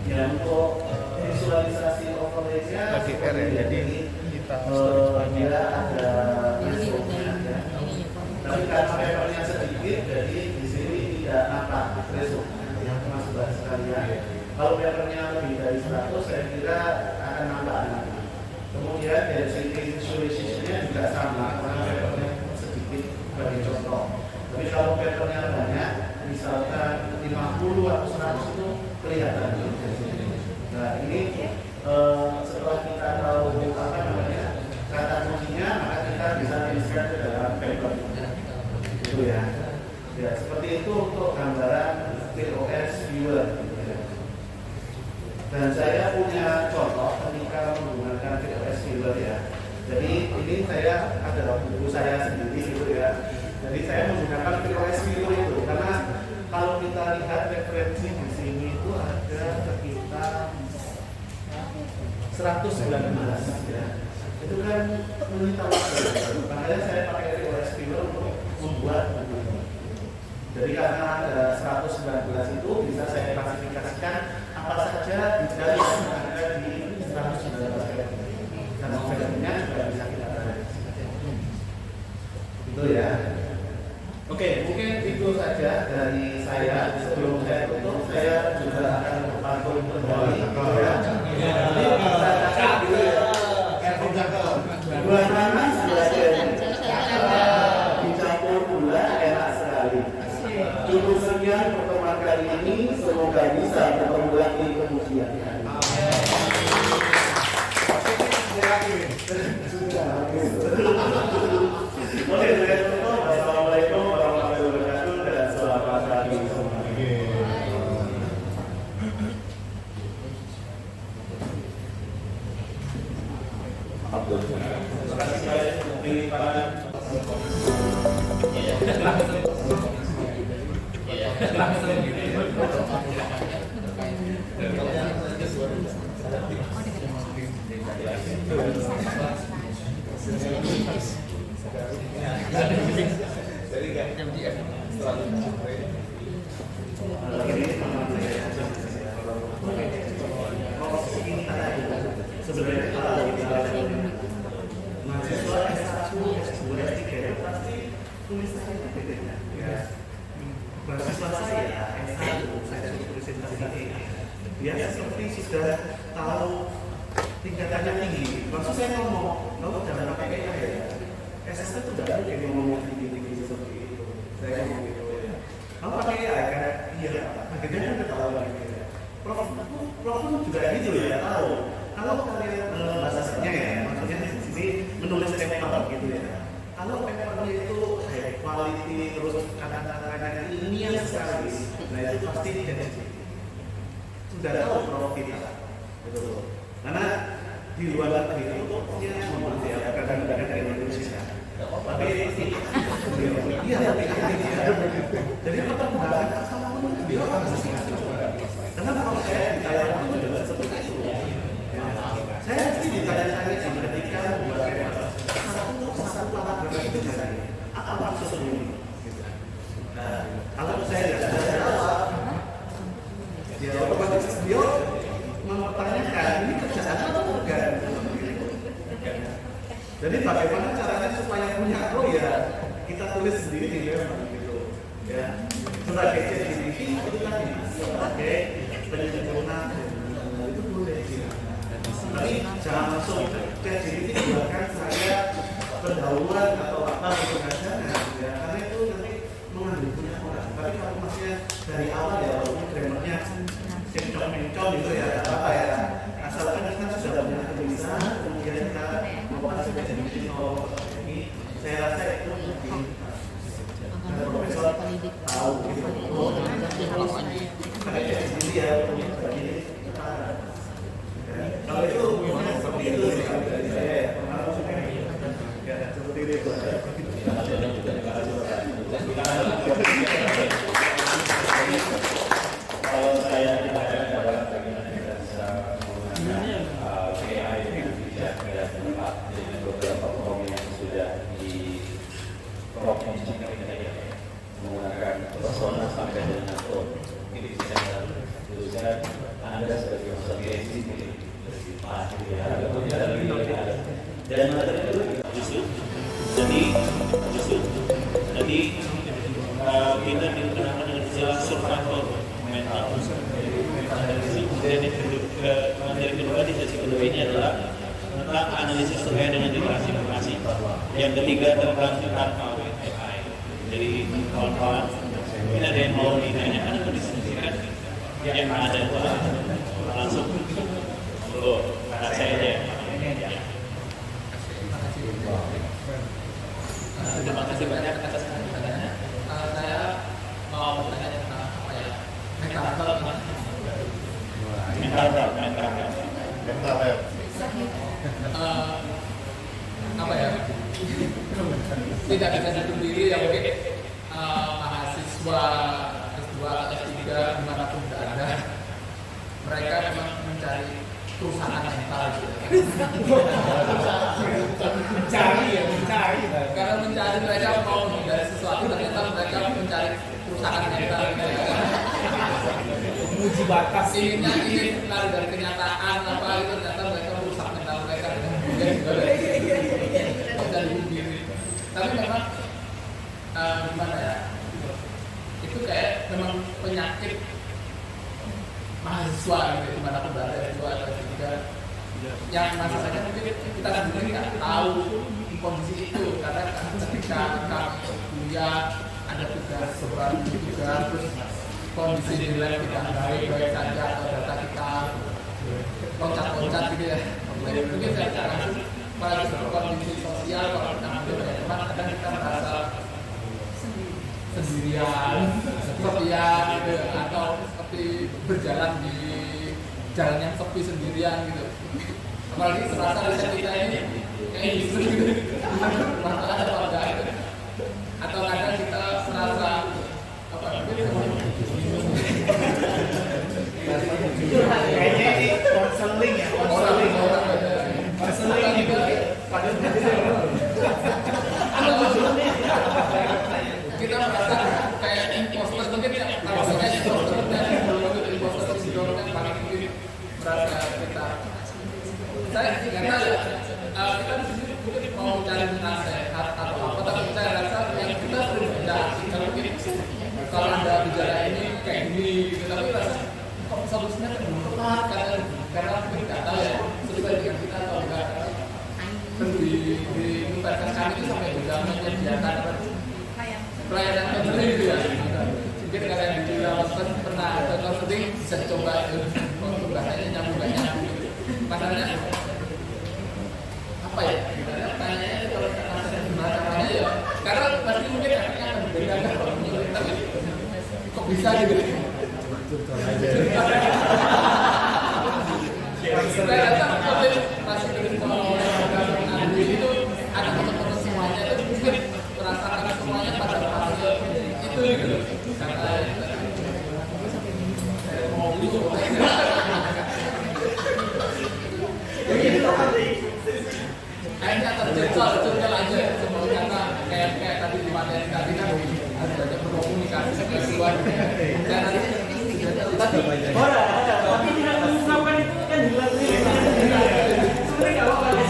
karena ya untuk visualisasi overlay-nya HDR ya, jadi kita dia ada resource-nya ya. Tapi karena papernya sedikit, jadi di sini tidak nampak resource-nya yang termasuk sekalian. Kalau papernya lebih dari 100, saya kira akan nampak. Kemudian dari segi visualisasinya juga sama, karena papernya sedikit bagi contoh. Tapi kalau papernya banyak, misalkan 50 atau 100 itu kelihatan. Nah ini setelah kita tahu apa namanya kata kuncinya, maka kita bisa tuliskan ke dalam paper. Itu ya. Ya seperti itu untuk gambaran TOS viewer. Dan saya punya contoh ketika menggunakan TOS viewer ya. Jadi ini saya adalah buku saya sendiri gitu ya. Jadi saya menggunakan TOS viewer itu karena kalau kita lihat referensi di sini itu ada sekitar 119 ya. Itu kan menyita waktu. Makanya saya pakai TOS viewer untuk membuat buku. Jadi karena ada 119 itu bisa saya klasifikasikan apa saja detail yang ada di 119 dan filmnya juga bisa kita tarik. Itu ya. Oke, mungkin itu saja dari saya. Sebelum saya tutup, saya juga akan berpantun kembali. Jadi kita cakap dulu ya. Buah nanas dicampur gula enak sekali. Cukup sekian pertemuan kali ini. Semoga bisa bertemu lagi kemudian. Oke, assalamualaikum warahmatullahi wabarakatuh dan selamat pagi semua. Terima kasih dari para sebenarnya mahasiswa S1, S2, S3 itu pasti tulisannya itu beda ya. Mahasiswa saya S1 saya tulisin tadi dia seperti sudah tahu tingkatannya tinggi. Maksud saya ngomong, kamu jangan pakai ya. S1 itu tidak mungkin ngomong tinggi-tinggi seperti itu. Saya ngomong gitu ya. Kamu pakai ya kan? Iya. Akhirnya kan ketahuan gitu ya. Prof juga gitu ya tahu. Kalau kalian bahasanya ya, maksudnya di sini menulis paper gitu ya. Kalau papernya itu high quality terus kata-katanya ilmiah sekali, nah itu pasti jadi sudah tahu prof kita, betul. Karena di luar negeri itu profnya mempersiapkan negara Indonesia. Tapi iya, jadi perkembangan sama pun dia harus karena kalau saya ditanya itu juga seperti itu. Saya mesti ditanya-tanya ketika membuat satu paragraf itu dari apa maksud ini? Nah, kalau saya tidak bisa jawab, ya otomatis dia mempertanyakan ini kerjaan atau bukan? Jadi bagaimana caranya supaya punya ya kita tulis sendiri di memang gitu, ya. Sebagai ChatGPT itu tadi sebagai penyempurna itu boleh sih. Tapi jangan langsung ChatGPT buatkan saya pendahuluan atau apa gitu saja ya, karena itu nanti mengambil punya orang. Tapi kalau masih dari awal ya walaupun grammarnya mencong gitu ya apa ya, asalkan kita sudah punya tulisan kemudian kita membuat ChatGPT ini saya rasa itu mungkin profesor tahu gitu. Karena ChatGPT ya kalau itu memang seperti itu dari saya ya seperti itu. Kalau saya ditanya pada bagaimana kita bisa menggunakan AI bisa dengan beberapa program yang sudah dipromosikan menggunakan persona sampai dengan ini bisa tulisan Anda sebagai organisasi pasti ya, dan materi itu justru jadi kita diterangkan dengan istilah survival mental. Dan materi kedua di sesi kedua ini adalah tentang analisis terkait dengan literasi informasi. Yang ketiga tentang KWAI. Jadi kawan-kawan, mungkin ada yang mau ditanyakan atau diskusikan yang ada itu langsung. Saya aja. Terima kasih banyak atas pertanyaannya. Saya mau bertanya tentang apa ya? Mental apa ya? Tidak bisa dipungkiri ya mungkin mahasiswa S2 atau S3 dimanapun berada, mereka memang mencari perusahaan mental gitu. mencari karena mencari mereka mau menghindari sesuatu, ternyata mereka mencari perusahaan mental menguji batas ingin lari dari kenyataan apa itu, ternyata mereka merusak mental mereka dengan kemudian juga bisa dihubungi. Tapi memang gimana ya, itu kayak memang penyakit mahasiswa gitu, dimanapun berada, S2 atau S3, yang masalahnya mungkin kita sendiri nggak tahu kondisi itu, karena ketika kita kuliah ada tugas sebar tugas, terus kondisi nilai kita baik-baik saja atau data kita loncat-loncat gitu ya, mungkin saya langsung pada kondisi sosial kalau kita ambil teman, kadang kita merasa sendirian, kesepian gitu, atau seperti berjalan di jalan yang sepi sendirian gitu. Apalagi serasa riset kita ini kayak gitu, masalah ada apa enggak gitu. Atau kadang kita merasa apa kayaknya ini konseling ya, konseling juga pada kita merasa kayak imposter, mungkin ya kalau saya imposter syndrome kan paling mungkin merasa kita saya karena kita di sini mungkin mau cari nasihat atau apa, tapi saya rasa yang kita sering baca kalau mungkin kalau ada gejala ini kayak gini gitu, tapi rasa kok solusinya belum tepat karena mungkin nggak tahu ya sesuai dengan kita atau enggak. Di universitas kami itu sampai juga menyediakan pelayanan konseling gitu ya. Mungkin kalian di Lawson pernah ada konseling, bisa coba untuk bahasanya nyambung. Masalahnya apa ya? Tanyanya kalau gimana caranya ya? Karena pasti mungkin akhirnya akan berbeda kan kalau menurut, tapi kok bisa gitu? Saya rasa masih belum mau itu ada teman-teman semuanya itu mungkin merasakan semuanya pada fase itu gitu. Karena mau itu kayaknya terjebak aja semua, karena kayak tadi di materi tadi kan harus banyak berkomunikasi dengan luar dan tapi tidak mengungkapkan itu kan hilang. Sebenarnya kalau ada